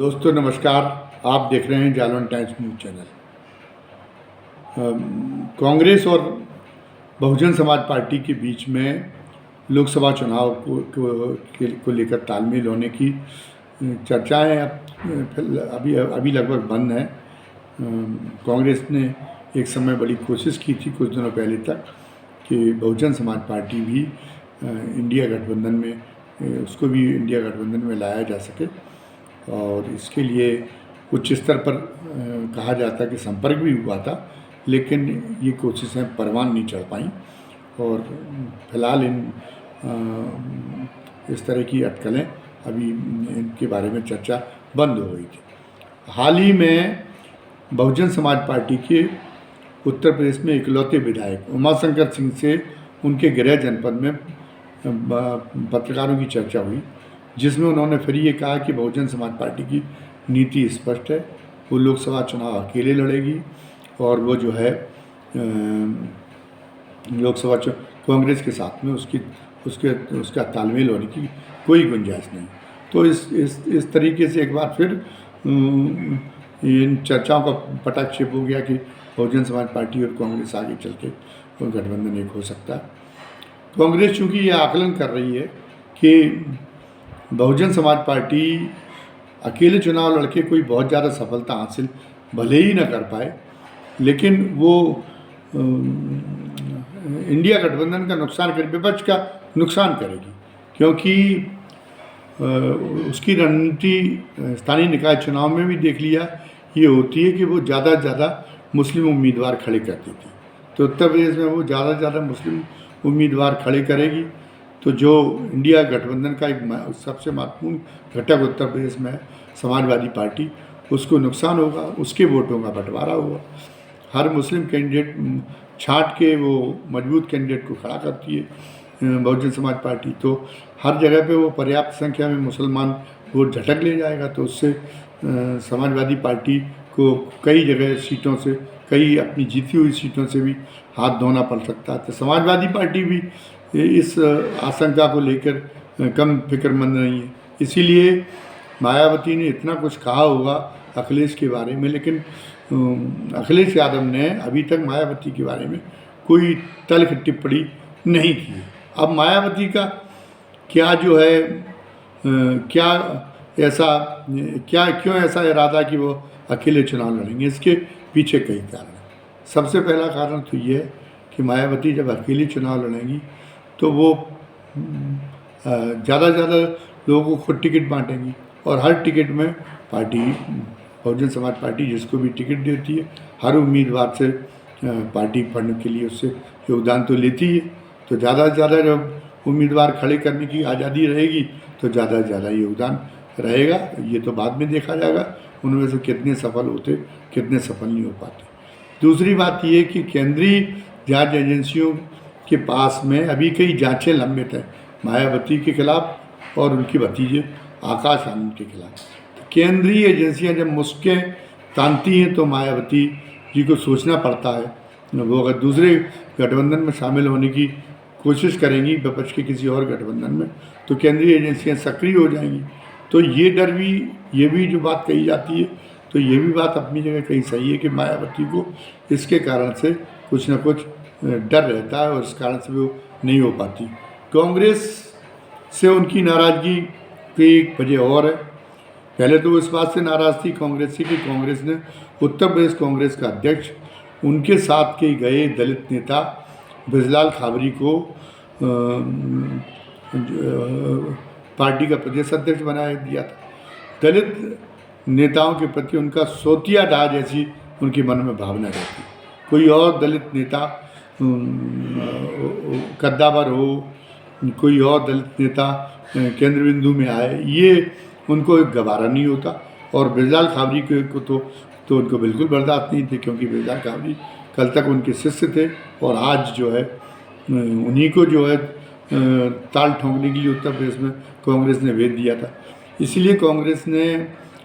दोस्तों नमस्कार। आप देख रहे हैं Jalaun times news channel. Congress और बहुजन समाज पार्टी के बीच में लोकसभा चुनाव को लेकर तालमेल होने की चर्चाएं अभी लगभग बंद हैं। कांग्रेस ने एक समय बड़ी कोशिश की थी कुछ दिनों पहले तक कि बहुजन समाज पार्टी भी इंडिया गठबंधन में उसको भी इंडिया गठबंधन में लाया जा सके, और इसके लिए उच्च स्तर पर कहा जाता कि संपर्क भी हुआ था, लेकिन ये कोशिशें परवान नहीं चढ़ पाईं और फिलहाल इस तरह की अटकलें अभी इनके बारे में चर्चा बंद हो गई थी। हाल ही में बहुजन समाज पार्टी के उत्तर प्रदेश में इकलौते विधायक उमाशंकर सिंह से उनके गृह जनपद में पत्रकारों की चर्चा हुई, जिसमें उन्होंने फिर ये कहा कि बहुजन समाज पार्टी की नीति स्पष्ट है, वो लोकसभा चुनाव अकेले लड़ेगी और वो जो है लोकसभा कांग्रेस के साथ में उसका तालमेल होने की कोई गुंजाइश नहीं। तो इस तरीके से एक बार फिर इन चर्चाओं का पटाक्षेप हो गया कि बहुजन समाज पार्टी और कांग्रेस आगे चल के गठबंधन एक हो सकता है। कांग्रेस चूँकि ये आकलन कर रही है कि बहुजन समाज पार्टी अकेले चुनाव लड़के कोई बहुत ज़्यादा सफलता हासिल भले ही न कर पाए, लेकिन वो इंडिया गठबंधन का नुकसान कर विपक्ष का नुकसान करेगी, क्योंकि उसकी रणनीति स्थानीय निकाय चुनाव में भी देख लिया ये होती है कि वो ज़्यादा से ज़्यादा मुस्लिम उम्मीदवार खड़े करती थी। तो उत्तर प्रदेश में वो ज़्यादा से ज़्यादा मुस्लिम उम्मीदवार खड़े करेगी, तो जो इंडिया गठबंधन का एक सबसे महत्वपूर्ण घटक उत्तर प्रदेश में है समाजवादी पार्टी, उसको नुकसान होगा, उसके वोटों का बंटवारा होगा। हर मुस्लिम कैंडिडेट छांट के वो मजबूत कैंडिडेट को खड़ा करती है बहुजन समाज पार्टी, तो हर जगह पे वो पर्याप्त संख्या में मुसलमान वोट झटक ले जाएगा, तो उससे समाजवादी पार्टी को कई जगह सीटों से, कई अपनी जीती हुई सीटों से भी हाथ धोना पड़ सकता है। तो समाजवादी पार्टी भी इस आशंका को लेकर कम फिक्रमंद नहीं है। इसीलिए मायावती ने इतना कुछ कहा होगा अखिलेश के बारे में, लेकिन अखिलेश यादव ने अभी तक मायावती के बारे में कोई तल्ख टिप्पणी नहीं की। अब मायावती का क्या जो है क्यों ऐसा इरादा कि वो अकेले चुनाव लड़ेंगे, इसके पीछे कई कारण हैं। सबसे पहला कारण तो ये है कि मायावती जब अकेली चुनाव लड़ेंगी तो वो ज़्यादा से ज़्यादा लोगों को टिकट बांटेंगी, और हर टिकट में पार्टी बहुजन समाज पार्टी जिसको भी टिकट देती है, हर उम्मीदवार से पार्टी फंड के लिए उससे योगदान तो लेती है। तो ज़्यादा से ज़्यादा जब उम्मीदवार खड़े करने की आज़ादी रहेगी तो ज़्यादा से ज़्यादा योगदान रहेगा। ये तो बाद में देखा जाएगा उनमें से कितने सफल होते, कितने सफल नहीं हो पाते। दूसरी बात ये कि केंद्रीय जांच एजेंसियों के पास में अभी कई जांचें लंबित हैं मायावती के खिलाफ और उनके भतीजे आकाश आनंद के खिलाफ। तो केंद्रीय एजेंसियां जब मुस्कें तानती हैं तो मायावती जी को सोचना पड़ता है। वो अगर दूसरे गठबंधन में शामिल होने की कोशिश करेंगी विपक्ष के किसी और गठबंधन में, तो केंद्रीय एजेंसियां सक्रिय हो जाएंगी। तो ये डर भी, ये भी जो बात कही जाती है, तो ये भी बात अपनी जगह कहीं सही है कि मायावती को इसके कारण से कुछ ना कुछ डर रहता है और इस कारण से वो नहीं हो पाती। कांग्रेस से उनकी नाराज़गी की एक वजह और है। पहले तो वो इस बात से नाराज़ थी कांग्रेस से कि कांग्रेस ने उत्तर प्रदेश कांग्रेस का अध्यक्ष उनके साथ के गए दलित नेता ब्रजलाल खाबरी को पार्टी का प्रदेश अध्यक्ष बनाया दिया था। दलित नेताओं के प्रति उनका सोतिया डाह जैसी उनके मन में भावना रहती। कोई और दलित नेता कद्दावर हो, कोई और दलित नेता केंद्र बिंदु में आए, ये उनको एक गवारा नहीं होता। और ब्रजलाल खाबरी को तो उनको बिल्कुल बर्दाश्त नहीं थे, क्योंकि ब्रजलाल खाबरी कल तक उनके शिष्य थे और आज जो है उन्हीं को जो है ताल ठोंकने के लिए उत्तर प्रदेश में कांग्रेस ने भेज दिया था। इसलिए कांग्रेस ने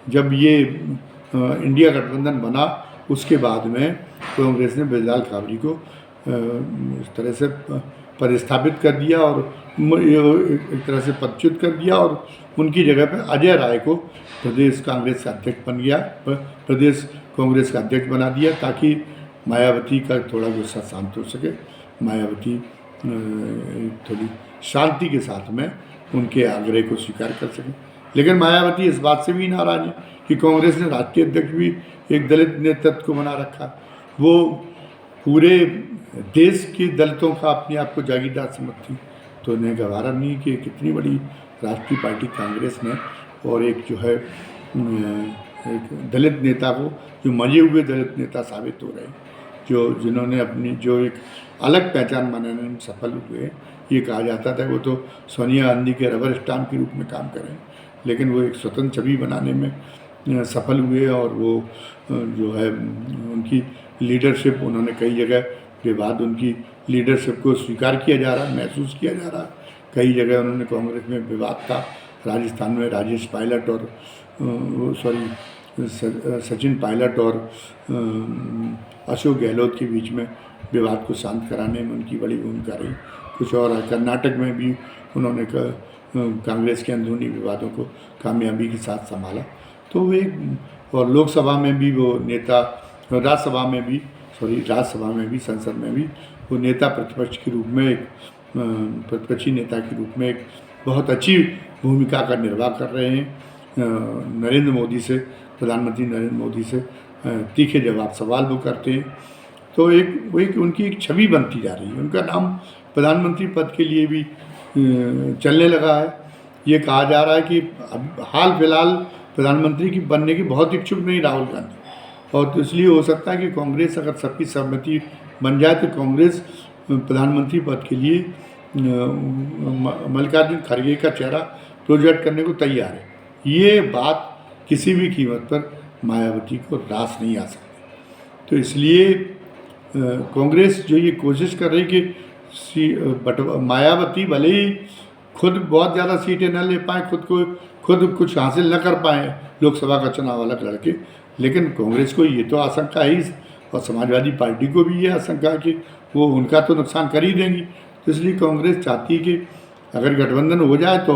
जब ये इंडिया गठबंधन बना उसके बाद में कांग्रेस ने ब्रजलाल खाबरी को इस तरह से पदस्थापित कर दिया और एक तरह से पदच्युत कर दिया और उनकी जगह पर अजय राय को प्रदेश कांग्रेस का अध्यक्ष बन गया, प्रदेश कांग्रेस का अध्यक्ष बना दिया, ताकि मायावती का थोड़ा गुस्सा शांत हो सके, मायावती थोड़ी शांति के साथ में उनके आग्रह को स्वीकार कर सकें। लेकिन मायावती इस बात से भी नाराज है कि कांग्रेस ने राष्ट्रीय अध्यक्ष भी एक दलित नेतृत्व को बना रखा। वो पूरे देश के दलितों का अपने आप को जागीरदार समझती, तो उन्हें गवारा नहीं कि कितनी बड़ी राष्ट्रीय पार्टी कांग्रेस ने और एक जो है एक दलित नेता को, जो मजे हुए दलित नेता साबित हो रहे हैं, जिन्होंने अपनी जो एक अलग पहचान बनाने में सफल हुए। ये कहा जाता था वो तो सोनिया गांधी के रबर स्टाम्प के रूप में काम करें, लेकिन वो एक स्वतंत्र छवि बनाने में सफल हुए और वो जो है उनकी लीडरशिप, उन्होंने कई जगह के बाद उनकी लीडरशिप को स्वीकार किया जा रहा, महसूस किया जा रहा। कई जगह उन्होंने कांग्रेस में विवाद था, राजस्थान में राजेश पायलट और सचिन पायलट और अशोक गहलोत के बीच में विवाद को शांत कराने में उनकी बड़ी भूमिका रही। कुछ और कर्नाटक में भी उन्होंने कांग्रेस के अंदरूनी विवादों को कामयाबी के साथ संभाला। तो वे और लोकसभा में भी वो नेता, राज्यसभा में भी संसद में भी वो नेता प्रतिपक्ष के रूप में, एक प्रतिपक्षी नेता के रूप में एक बहुत अच्छी भूमिका का निर्वाह कर रहे हैं। प्रधानमंत्री नरेंद्र मोदी से तीखे जवाब सवाल वो करते हैं, तो एक उनकी एक छवि बनती जा रही है। उनका नाम प्रधानमंत्री पद के लिए भी चलने लगा है। ये कहा जा रहा है कि अब हाल फिलहाल प्रधानमंत्री की बनने की बहुत इच्छुक नहीं राहुल गांधी, और तो इसलिए हो सकता है कि कांग्रेस अगर सबकी सहमति बन जाए तो कांग्रेस प्रधानमंत्री पद के लिए मल्लिकार्जुन खड़गे का चेहरा प्रोजेक्ट करने को तैयार है। ये बात किसी भी कीमत पर मायावती को रास नहीं आ सकती। तो इसलिए कांग्रेस जो ये कोशिश कर रही कि मायावती भले ही खुद बहुत ज़्यादा सीटें न ले पाए, खुद कुछ हासिल न कर पाए लोकसभा का चुनाव अलग लड़के, लेकिन कांग्रेस को ये तो आशंका है ही, और समाजवादी पार्टी को भी ये आशंका है कि वो उनका तो नुकसान कर ही देंगी। तो इसलिए कांग्रेस चाहती है कि अगर गठबंधन हो जाए तो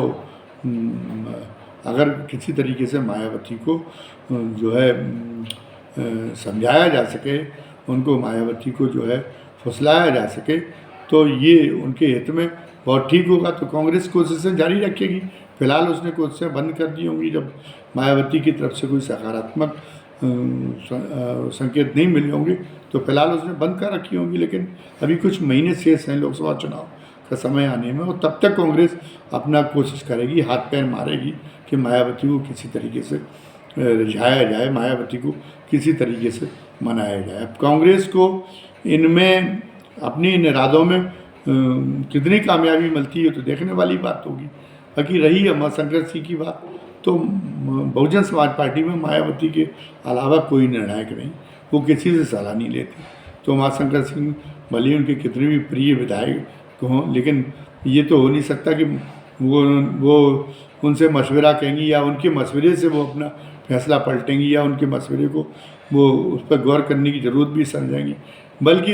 अगर किसी तरीके से मायावती को जो है समझाया जा सके, उनको मायावती को जो है फुसलाया जा सके, तो ये उनके हित में बहुत ठीक होगा। तो कांग्रेस कोशिशें जारी रखेगी। फिलहाल उसने कोशिशें बंद कर दी होंगी जब मायावती की तरफ से कोई सकारात्मक संकेत नहीं मिले होंगे, तो फिलहाल उसने बंद कर रखी होंगी। लेकिन अभी कुछ महीने शेष हैं लोकसभा चुनाव का समय आने में, और तब तक कांग्रेस अपना कोशिश करेगी, हाथ पैर मारेगी कि मायावती को किसी तरीके से रिझाया जाए, मायावती को किसी तरीके से मनाया जाए। अब कांग्रेस को इनमें अपनी इन इरादों में कितनी कामयाबी मिलती है तो देखने वाली बात होगी। बाकी रही उमाशंकर सिंह की बात, तो बहुजन समाज पार्टी में मायावती के अलावा कोई निर्णायक नहीं, वो किसी से सलाह नहीं लेती। तो उमाशंकर सिंह भले उनके कितने भी प्रिय विधायक हों, लेकिन ये तो हो नहीं सकता कि वो उनसे मशवरा कहेंगी या उनके मशवरे से वो अपना फैसला पलटेंगी या उनके मशवरे को वो उस पर गौर करने की ज़रूरत भी समझेंगी। बल्कि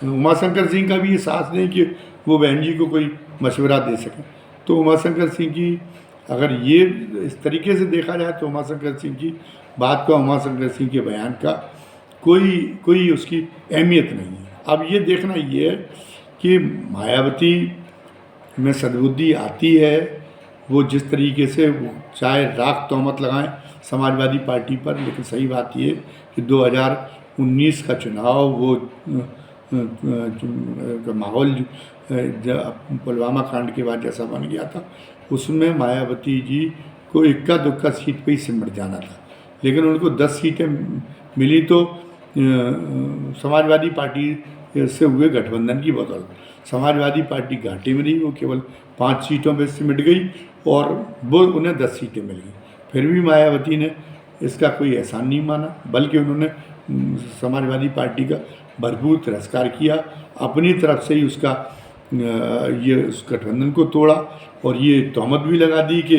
उमाशंकर सिंह का भी ये साहस नहीं कि वो बहन जी को कोई मशवरा दे सकें। तो उमाशंकर सिंह की अगर ये इस तरीके से देखा जाए तो उमाशंकर सिंह की बात का, उमाशंकर सिंह के बयान का कोई उसकी अहमियत नहीं है। अब ये देखना ये है कि मायावती में सद्बुद्धि आती है, वो जिस तरीके से वो चाहे राख तोहमत लगाएं समाजवादी पार्टी पर, लेकिन सही बात ये कि 2019 का चुनाव वो माहौल पुलवामा कांड के बाद जैसा बन गया था, उसमें मायावती जी को इक्का दुक्का सीट पे ही सिमट जाना था। लेकिन उनको 10 सीटें मिली तो समाजवादी पार्टी से हुए गठबंधन की बदौलत समाजवादी पार्टी घाटे में रही, वो केवल 5 सीटों पर सिमट गई और वो उन्हें 10 सीटें मिल गई। फिर भी मायावती ने इसका कोई एहसान नहीं माना, बल्कि उन्होंने समाजवादी पार्टी का भरपूर तिरस्कार किया, अपनी तरफ से ही उसका ये उस गठबंधन को तोड़ा और ये तहमत भी लगा दी कि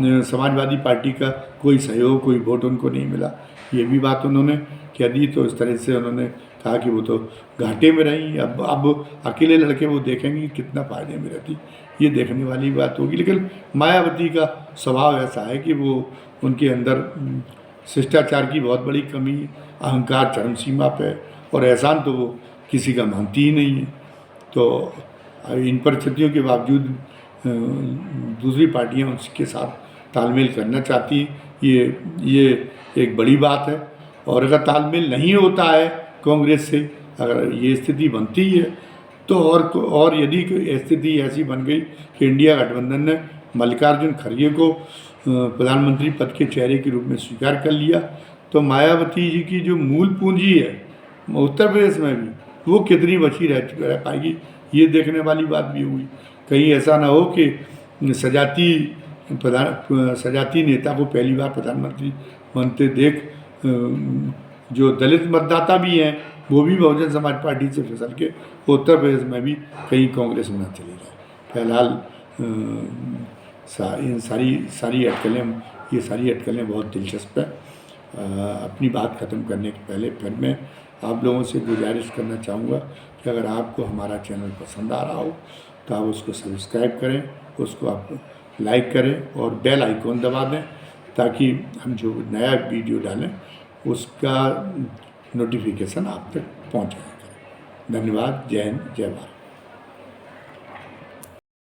समाजवादी पार्टी का कोई सहयोग, कोई वोट उनको नहीं मिला। ये भी बात उन्होंने कह दी। तो इस तरह से उन्होंने कहा कि वो तो घाटे में रहीं, अब अकेले लड़के वो देखेंगे कि कितना फ़ायदे में रहती, ये देखने वाली बात होगी। लेकिन मायावती का स्वभाव ऐसा है कि वो उनके अंदर शिष्टाचार की बहुत बड़ी कमी, अहंकार चरम सीमा पे, और एहसान तो वो किसी का मानती ही नहीं है। तो इन परिस्थितियों के बावजूद दूसरी पार्टियां उसके साथ तालमेल करना चाहती हैं, ये एक बड़ी बात है। और अगर तालमेल नहीं होता है कांग्रेस से, अगर ये स्थिति बनती है तो और यदि स्थिति ऐसी बन गई कि इंडिया गठबंधन ने मल्लिकार्जुन खड़गे को प्रधानमंत्री पद के चेहरे के रूप में स्वीकार कर लिया, तो मायावती जी की जो मूल पूंजी है उत्तर प्रदेश में भी, वो कितनी बची रह पाएगी, ये देखने वाली बात भी हुई। कहीं ऐसा ना हो कि सजाती नेता को पहली बार प्रधानमंत्री बनते देख जो दलित मतदाता भी हैं वो भी बहुजन समाज पार्टी से फिसल के उत्तर प्रदेश में भी कहीं कांग्रेस में न चले जाए। फिलहाल ये सारी अटकलें बहुत दिलचस्प है। अपनी बात ख़त्म करने के पहले फिर मैं आप लोगों से गुजारिश करना चाहूँगा कि अगर आपको हमारा चैनल पसंद आ रहा हो तो आप उसको सब्सक्राइब करें, उसको आप लाइक करें और बेल आइकॉन दबा दें, ताकि हम जो नया वीडियो डालें उसका नोटिफिकेशन आप तक पहुँच जाएगा। धन्यवाद। जय हिंद, जय भारत।